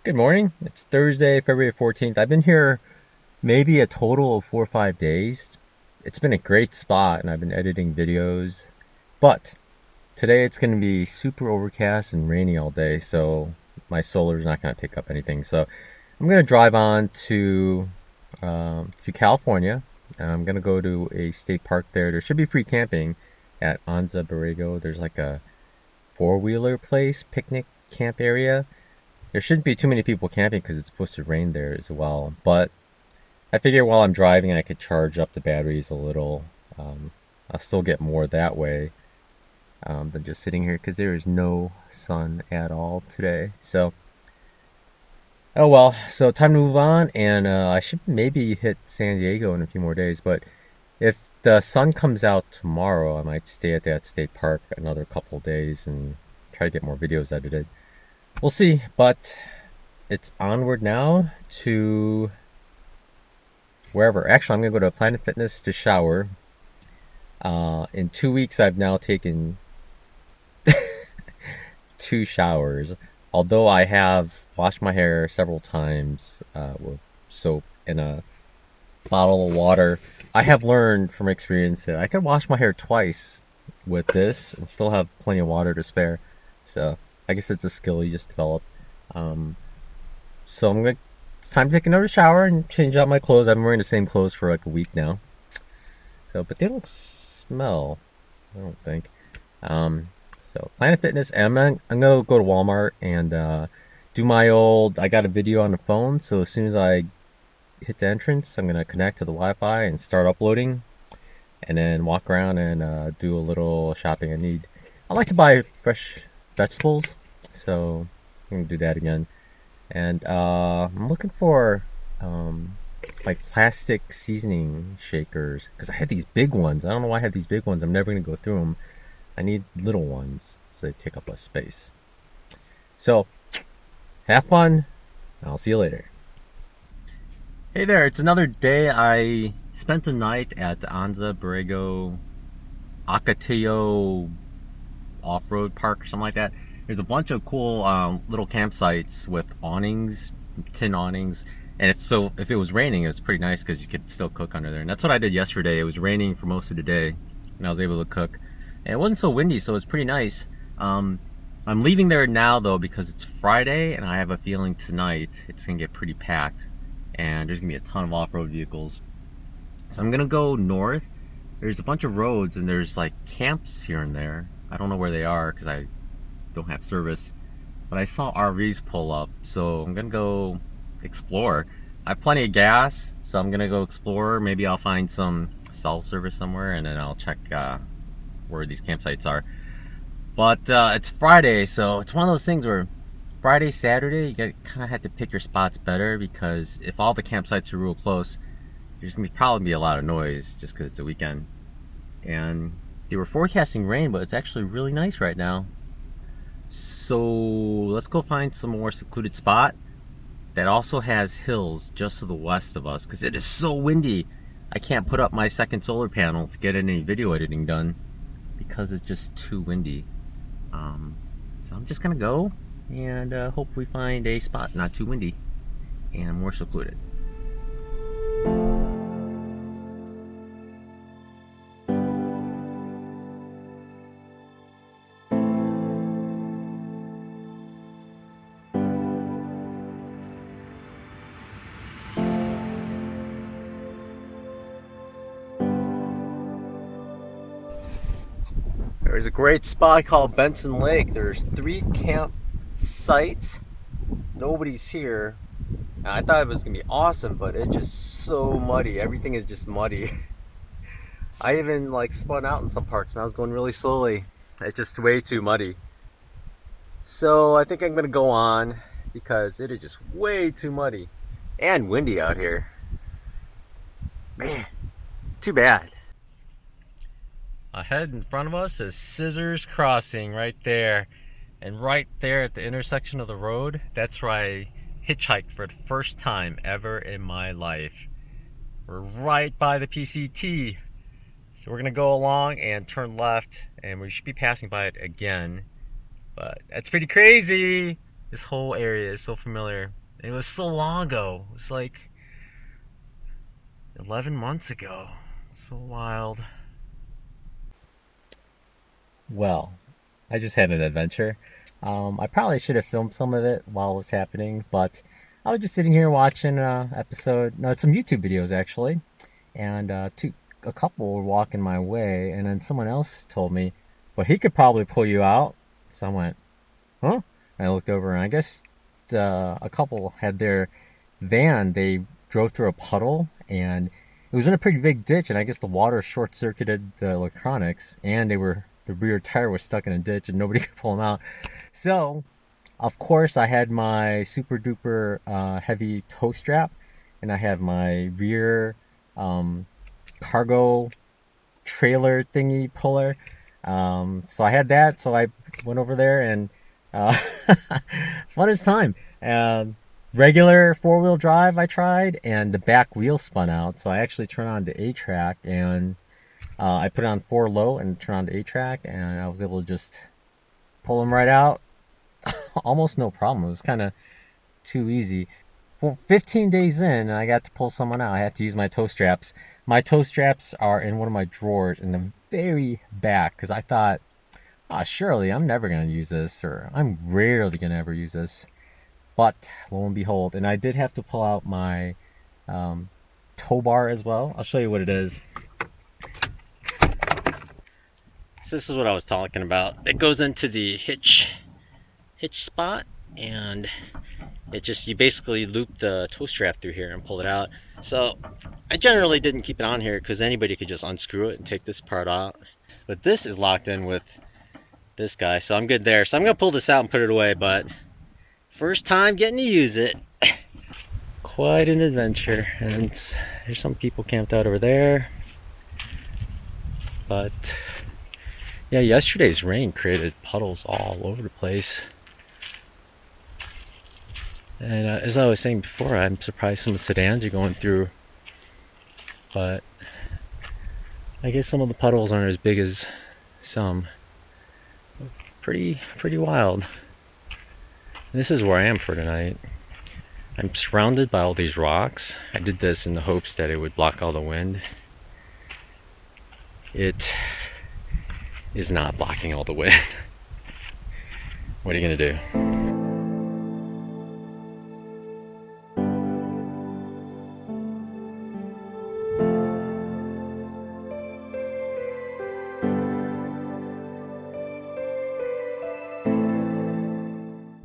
Good morning. It's Thursday, February 14th. I've been here maybe a total of 4 or 5 days. It's been a great spot and I've been editing videos. But today it's going to be super overcast and rainy all day, so my solar's not going to pick up anything. So I'm going to drive on to California. I'm going to go to a state park there. There should be free camping at Anza Borrego. There's like a four-wheeler place, picnic camp area. There shouldn't be too many people camping because it's supposed to rain there as well. But I figure while I'm driving, I could charge up the batteries a little. I'll still get more that way than just sitting here because there is no sun at all today. So, oh well. So time to move on, and I should maybe hit San Diego in a few more days. But if the sun comes out tomorrow, I might stay at that state park another couple of days and try to get more videos edited. We'll see, but it's onward now to wherever. Actually, I'm going to go to Planet Fitness to shower. In 2 weeks, I've now taken 2 showers. Although I have washed my hair several times with soap in a bottle of water, I have learned from experience that I can wash my hair twice with this and still have plenty of water to spare. So I guess it's a skill you just develop. Um, so it's time to take another shower and change out my clothes. I've been wearing the same clothes for like a week now. So, but they don't smell, I don't think. So Planet Fitness, and I'm gonna go to Walmart and do my old. I got a video on the phone, so as soon as I hit the entrance, I'm gonna connect to the Wi-Fi and start uploading, and then walk around and do a little shopping I need. I like to buy fresh vegetables, so I'm gonna do that again. And I'm looking for like plastic seasoning shakers because I had these big ones. I don't know why I had these big ones. I'm never gonna go through them. I need little ones so they take up less space. So have fun. I'll see you later. Hey there, it's another day. I spent the night at the Anza Borrego Ocatillo off-road park or something like that. There's a bunch of cool little campsites with awnings, tin awnings, and if it was raining, it was pretty nice because you could still cook under there. And that's what I did yesterday. It was raining for most of the day, and I was able to cook. And it wasn't so windy, so it was pretty nice. I'm leaving there now though because it's Friday, and I have a feeling tonight it's gonna get pretty packed, and there's gonna be a ton of off-road vehicles. So I'm gonna go north. There's a bunch of roads, and there's like camps here and there. I don't know where they are because I don't have service, but I saw RVs pull up, so I'm gonna go explore. I have plenty of gas, so I'm gonna go explore. Maybe I'll find some cell service somewhere, and then I'll check where these campsites are. But it's Friday, so it's one of those things where Friday, Saturday, you kind of have to pick your spots better because if all the campsites are real close, there's gonna probably be a lot of noise just because it's a weekend. And they were forecasting rain, but it's actually really nice right now. So let's go find some more secluded spot that also has hills just to the west of us because it is so windy. I can't put up my second solar panel to get any video editing done because it's just too windy. So I'm just gonna go and hope we find a spot not too windy and more secluded. There's a great spot called Benson Lake. There's 3 campsites. Nobody's here. I thought it was gonna be awesome, but it's just so muddy. Everything is just muddy. I even like spun out in some parts and I was going really slowly. It's just way too muddy. So I think I'm gonna go on because it is just way too muddy and windy out here. Man, too bad. Ahead in front of us is Scissors Crossing right there. And right there at the intersection of the road, that's where I hitchhiked for the first time ever in my life. We're right by the PCT. So we're gonna go along and turn left, and we should be passing by it again. But that's pretty crazy. This whole area is so familiar. It was so long ago. It was like 11 months ago. So wild. Well, I just had an adventure. I probably should have filmed some of it while it was happening, but I was just sitting here watching some YouTube videos actually, and a couple were walking my way, and then someone else told me, well, he could probably pull you out. So I went, huh? And I looked over, and I guess a couple had their van. They drove through a puddle, and it was in a pretty big ditch, and I guess the water short-circuited the electronics, and the rear tire was stuck in a ditch, and nobody could pull them out. So, of course, I had my super duper heavy tow strap, and I have my rear cargo trailer thingy puller. So I had that, so I went over there and fun as time. Regular four-wheel drive I tried, and the back wheel spun out, so I actually turned on the A-track, and I put it on 4 low and turned on the A-track, and I was able to just pull them right out. Almost no problem. It was kind of too easy. Well, 15 days in, and I got to pull someone out. I had to use my toe straps. My toe straps are in one of my drawers in the very back, because I thought, surely I'm never going to use this, or I'm rarely going to ever use this. But lo and behold, and I did have to pull out my tow bar as well. I'll show you what it is. So this is what I was talking about. It goes into the hitch spot, and you basically loop the tow strap through here and pull it out. So I generally didn't keep it on here because anybody could just unscrew it and take this part out. But this is locked in with this guy, so I'm good there. So I'm gonna pull this out and put it away, but first time getting to use it. Quite an adventure. And there's some people camped out over there. But yeah, yesterday's rain created puddles all over the place. And as I was saying before, I'm surprised some of the sedans are going through. But I guess some of the puddles aren't as big as some. Pretty wild. And this is where I am for tonight. I'm surrounded by all these rocks. I did this in the hopes that it would block all the wind. It is not blocking all the wind. What are you gonna do?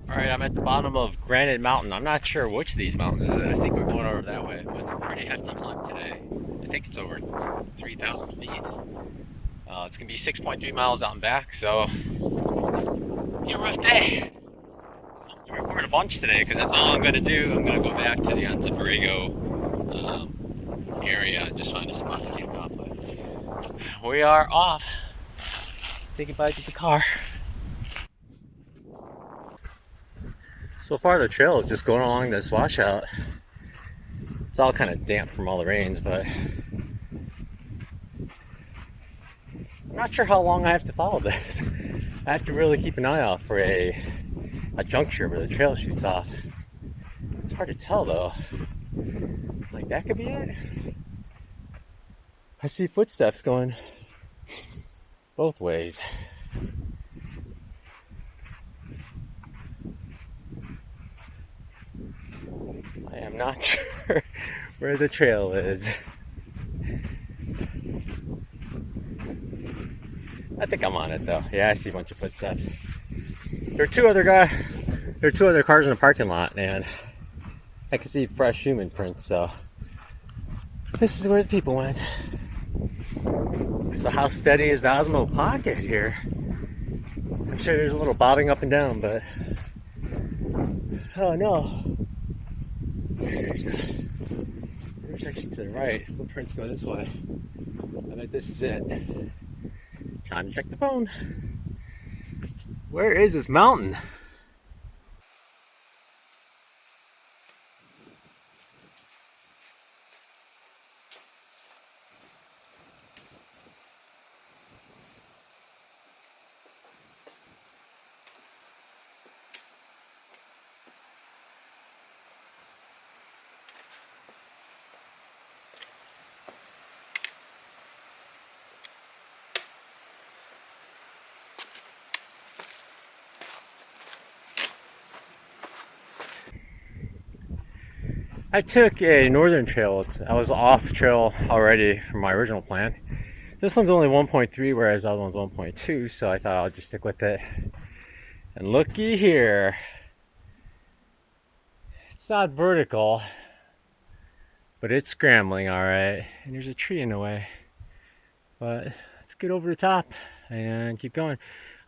Alright, I'm at the bottom of Granite Mountain. I'm not sure which of these mountains is it. I think we're going over that way. But it's a pretty hefty climb today. I think it's over 3,000 feet. It's going to be 6.3 miles out and back, so be a rough day. I'm going to record a bunch today because that's all I'm going to do. I'm going to go back to the Anza Borrego area and just find a spot to camp out. But we are off. Say goodbye to the car. So far the trail is just going along this washout. It's all kind of damp from all the rains, but I'm not sure how long I have to follow this. I have to really keep an eye out for a juncture where the trail shoots off. It's hard to tell though. Like that could be it. I see footsteps going both ways. I am not sure where the trail is. I think I'm on it though. Yeah, I see a bunch of footsteps. There are two other cars in the parking lot, and I can see fresh human prints, so this is where the people went. So how steady is the Osmo Pocket here? I'm sure there's a little bobbing up and down, but oh no. There's actually to the right. Footprints go this way. I bet this is it. Time to check the phone. Where is this mountain? I took a northern trail. I was off trail already from my original plan. This one's only 1.3, whereas the other one's 1.2, so I thought I'll just stick with it. And looky here. It's not vertical, but it's scrambling all right. And there's a tree in the way. But let's get over the top and keep going.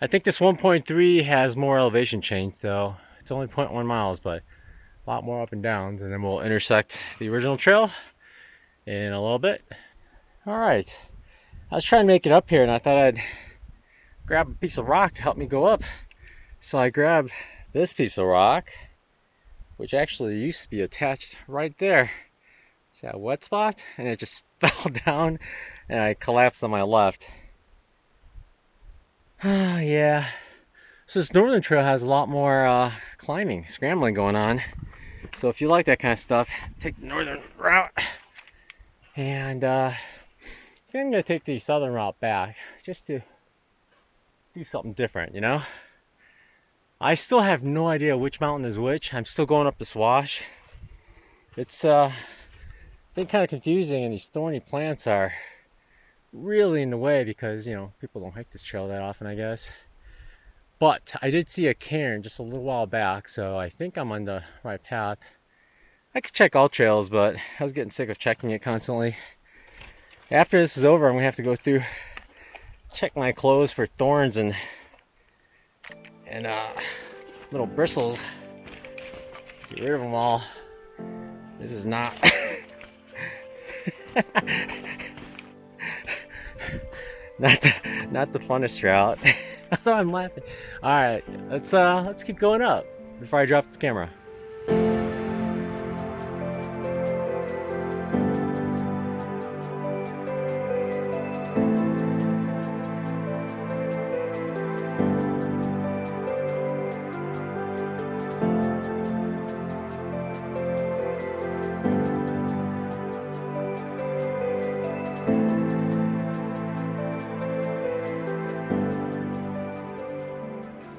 I think this 1.3 has more elevation change, though. It's only 0.1 miles, but a lot more up and downs. And then we'll intersect the original trail in a little bit. All right. I was trying to make it up here, and I thought I'd grab a piece of rock to help me go up. So I grabbed this piece of rock, which actually used to be attached right there. It's that wet spot, and it just fell down, and I collapsed on my left. Yeah. So this northern trail has a lot more climbing, scrambling going on. So if you like that kind of stuff, take the northern route. And I think I'm gonna take the southern route back, just to do something different, you know? I still have no idea which mountain is which. I'm still going up this wash. It's been kind of confusing, and these thorny plants are really in the way because, you know, people don't hike this trail that often, I guess. But I did see a cairn just a little while back, so I think I'm on the right path. I could check all trails, but I was getting sick of checking it constantly. After this is over, I'm gonna have to go through, check my clothes for thorns and little bristles. Get rid of them all. This is not not the funnest route. I'm laughing. All right, let's keep going up before I drop this camera.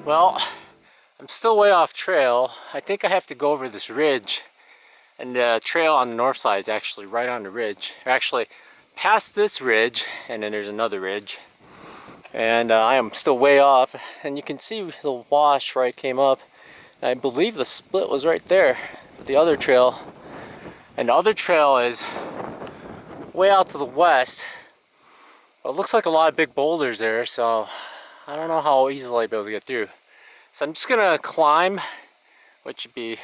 Well, I'm still way off trail. I think I have to go over this ridge, and the trail on the north side is actually right on the ridge. Actually, past this ridge, and then there's another ridge. And I am still way off, and you can see the wash where I came up. And I believe the split was right there with the other trail. And the other trail is way out to the west. Well, it looks like a lot of big boulders there, so I don't know how easily I'll be able to get through. So I'm just gonna climb, which would be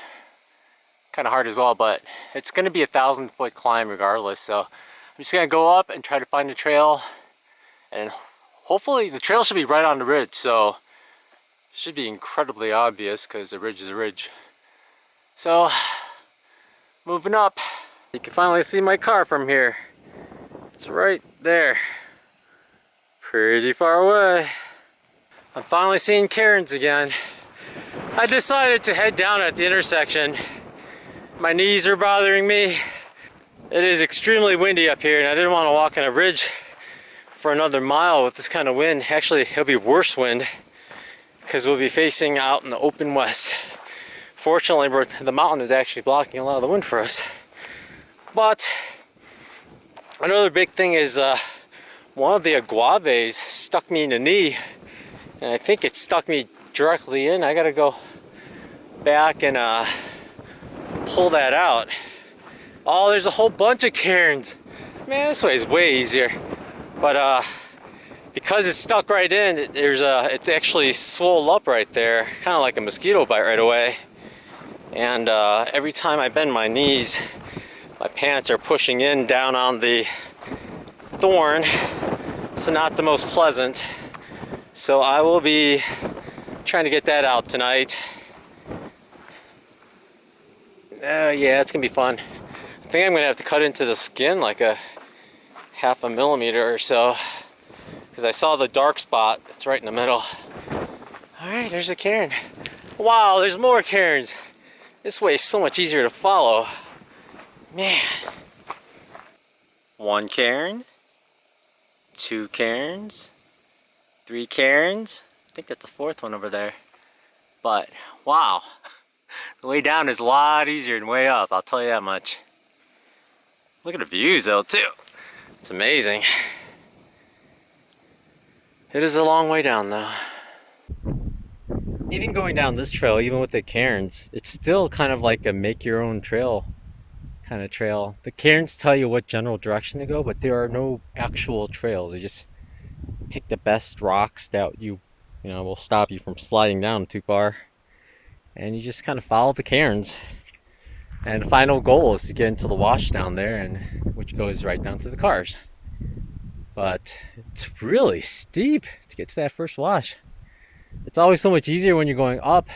kind of hard as well, but it's gonna be 1,000-foot climb regardless. So I'm just gonna go up and try to find the trail, and hopefully the trail should be right on the ridge, so it should be incredibly obvious because the ridge is a ridge. So moving up, you can finally see my car from here. It's right there, pretty far away. I'm finally seeing cairns again. I decided to head down at the intersection. My knees are bothering me. It is extremely windy up here, and I didn't want to walk on a ridge for another mile with this kind of wind. Actually, it'll be worse wind because we'll be facing out in the open west. Fortunately, the mountain is actually blocking a lot of the wind for us. But another big thing is one of the aguaves stuck me in the knee. And I think it stuck me directly in. I gotta go back and pull that out. Oh, there's a whole bunch of cairns. Man, this way is way easier. But because it's stuck right in, it's actually swole up right there, kind of like a mosquito bite right away. And every time I bend my knees, my pants are pushing in down on the thorn, so not the most pleasant. So I will be trying to get that out tonight. Yeah, it's gonna be fun. I think I'm gonna have to cut into the skin like a 0.5 millimeter or so, because I saw the dark spot. It's right in the middle. All right, there's a cairn. Wow, there's more cairns. This way is so much easier to follow. Man. 1 cairn, 2 cairns, 3 cairns. I think that's the 4th one over there. But wow, The way down is a lot easier than way up, I'll tell you that much. Look at the views though too. It's amazing. It is a long way down though. Even going down this trail, even with the cairns, it's still kind of like a make your own trail kind of trail. The cairns tell you what general direction to go, but there are no actual trails. You just pick the best rocks that you know will stop you from sliding down too far, and you just kind of follow the cairns. And the final goal is to get into the wash down there, and which goes right down to the cars. But it's really steep to get to that first wash. It's always so much easier when you're going up,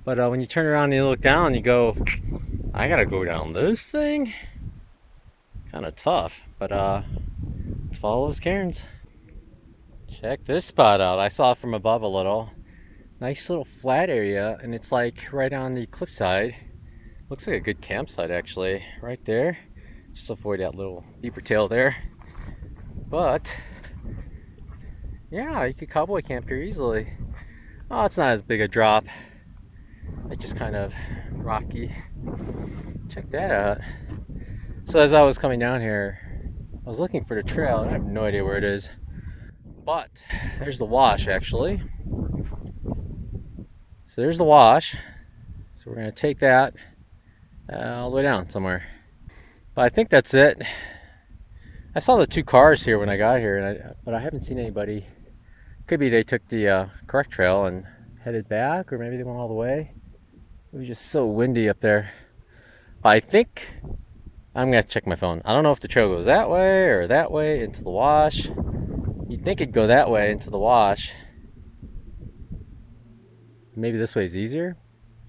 but when you turn around and you look down, you go, I gotta go down this thing? Kind of tough, but let's follow those cairns. Check this spot out. I saw it from above a little. Nice little flat area, and it's like right on the cliffside. Looks like a good campsite actually, right there. Just avoid that little beaver tail there. But yeah, you could cowboy camp here easily. Oh, it's not as big a drop. It's just kind of rocky. Check that out. So as I was coming down here, I was looking for the trail, and I have no idea where it is. But there's the wash actually. So there's the wash. So we're gonna take that all the way down somewhere. But I think that's it. I saw the two cars here when I got here, but I haven't seen anybody. Could be they took the correct trail and headed back, or maybe they went all the way. It was just so windy up there. But I think I'm gonna check my phone. I don't know if the trail goes that way or that way into the wash. You'd think it'd go that way into the wash. Maybe this way is easier.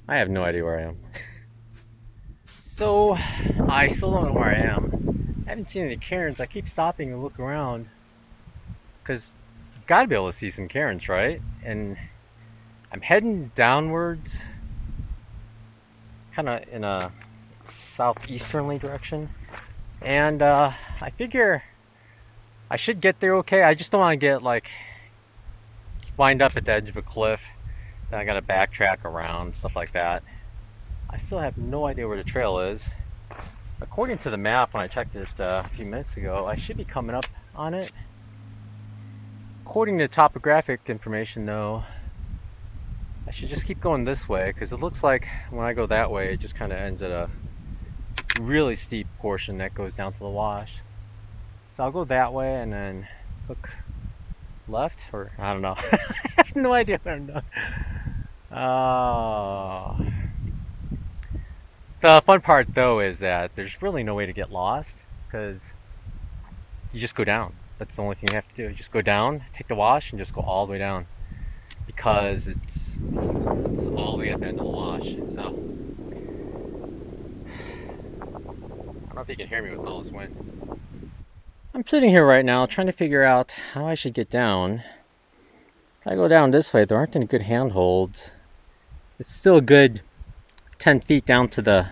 I have no idea where I am. So I still don't know where I am. I haven't seen any cairns. I keep stopping and look around because you've got to be able to see some cairns, right? And I'm heading downwards, kind of in a southeasterly direction, and I figure I should get there okay. I just don't want to get like wind up at the edge of a cliff. Then I got to backtrack around, stuff like that. I still have no idea where the trail is. According to the map, when I checked it a few minutes ago, I should be coming up on it. According to topographic information though, I should just keep going this way, because it looks like when I go that way, it just kind of ends at a really steep portion that goes down to the wash. So I'll go that way and then look left, or I don't know. I have no idea where I'm going. The fun part though is that there's really no way to get lost, because you just go down. That's the only thing you have to do. You just go down, take the wash, and just go all the way down, because it's all the way at the end of the wash. So I don't know if you can hear me with all this wind. I'm sitting here right now trying to figure out how I should get down. If I go down this way, there aren't any good handholds. It's still a good 10 feet down to the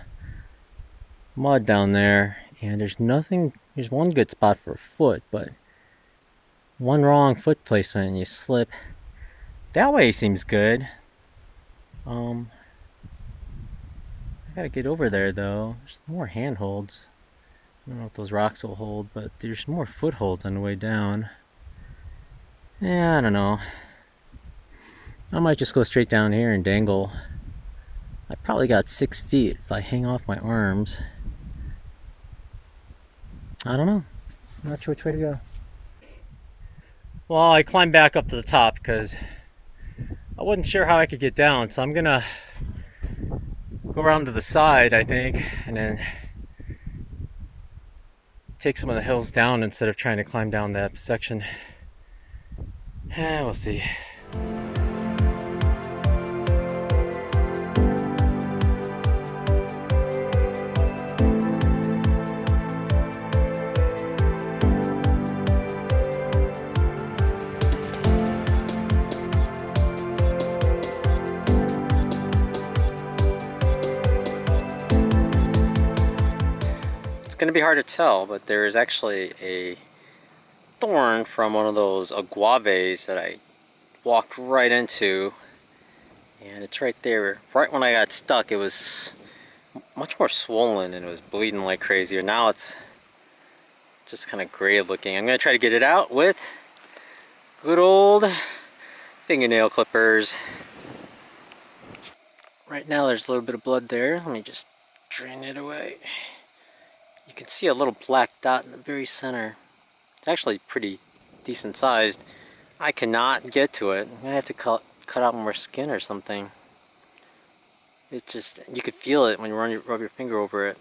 mud down there, and there's nothing. There's one good spot for a foot, but one wrong foot placement and you slip. That way seems good. I gotta get over there though. There's more handholds. I don't know if those rocks will hold, but there's more footholds on the way down. Yeah, I don't know. I might just go straight down here and dangle. I probably got 6 feet if I hang off my arms. I don't know. I'm not sure which way to go. Well, I climbed back up to the top because I wasn't sure how I could get down, so I'm gonna go around to the side, I think, and then take some of the hills down instead of trying to climb down that section. We'll see. It's going to be hard to tell, but there is actually a thorn from one of those aguaves that I walked right into, And it's right there. Right when I got stuck, it was much more swollen and it was bleeding like crazy. Now it's just kind of gray looking. I'm going to try to get it out with good old fingernail clippers. Right now there's a little bit of blood there. Let me just drain it away. You can see a little black dot in the very center. It's actually pretty decent sized. I cannot get to it. I'm going to have to cut out more skin or something. It just, you could feel it when you rub your finger over it.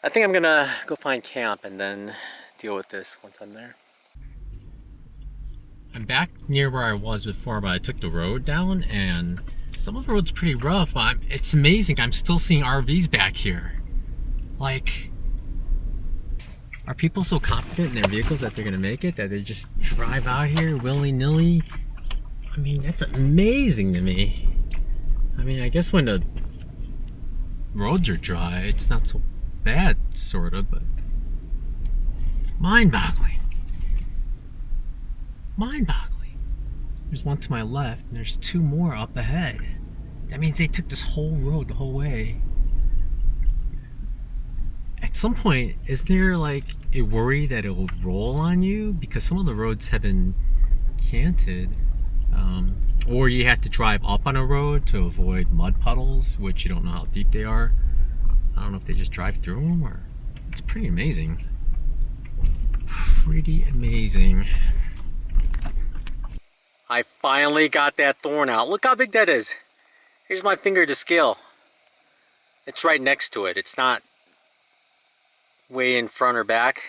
I think I'm going to go find camp and then deal with this once I'm there. I'm back near where I was before, but I took the road down and some of the road's pretty rough. It's amazing. I'm still seeing RVs back here. Like, are people so confident in their vehicles that they're gonna make it that they just drive out here willy-nilly? I mean, that's amazing to me. I mean, I guess when the roads are dry, it's not so bad, sort of, but it's mind-boggling. Mind-boggling. There's one to my left, and there's two more up ahead. That means they took this whole road the whole way. At some point, is there like a worry that it will roll on you? Because some of the roads have been canted. Or you have to drive up on a road to avoid mud puddles, which you don't know how deep they are. I don't know if they just drive through them or... It's pretty amazing. Pretty amazing. I finally got that thorn out. Look how big that is. Here's my finger to scale. It's right next to it. It's not way in front or back.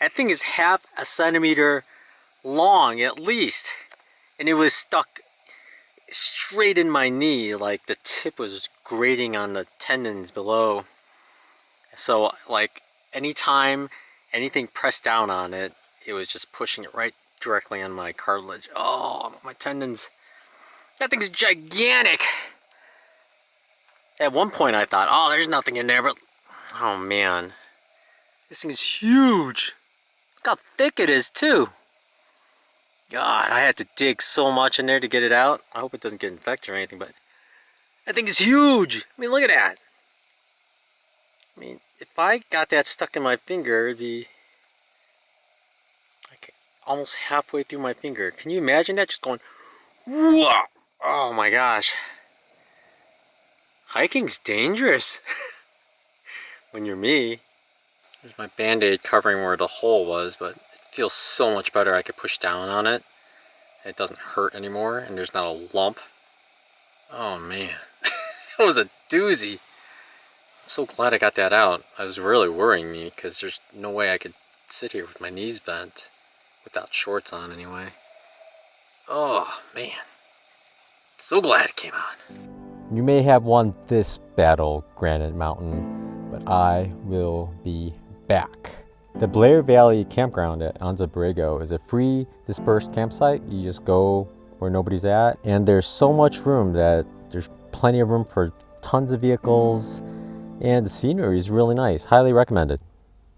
That thing is 1/2 centimeter long at least. And it was stuck straight in my knee. Like the tip was grating on the tendons below. So like anytime anything pressed down on it, it was just pushing it right directly on my cartilage. Oh, my tendons. That thing's gigantic. At one point I thought, oh, there's nothing in there, but oh man. This thing is huge. Look how thick it is too. God, I had to dig so much in there to get it out. I hope it doesn't get infected or anything, but that thing is huge. I mean, look at that. I mean, if I got that stuck in my finger, it'd be like almost halfway through my finger. Can you imagine that? Just going, whoa! Oh my gosh. Hiking's dangerous. When you're me. There's my band-aid covering where the hole was, but it feels so much better. I could push down on it. It doesn't hurt anymore, and there's not a lump. Oh man. That was a doozy. I'm so glad I got that out. It was really worrying me because there's no way I could sit here with my knees bent without shorts on anyway. Oh man. So glad it came out. You may have won this battle, Granite Mountain, but I will be back. The Blair Valley Campground at Anza Borrego is a free dispersed campsite. You just go where nobody's at, and there's so much room that there's plenty of room for tons of vehicles, and the scenery is really nice. Highly recommended.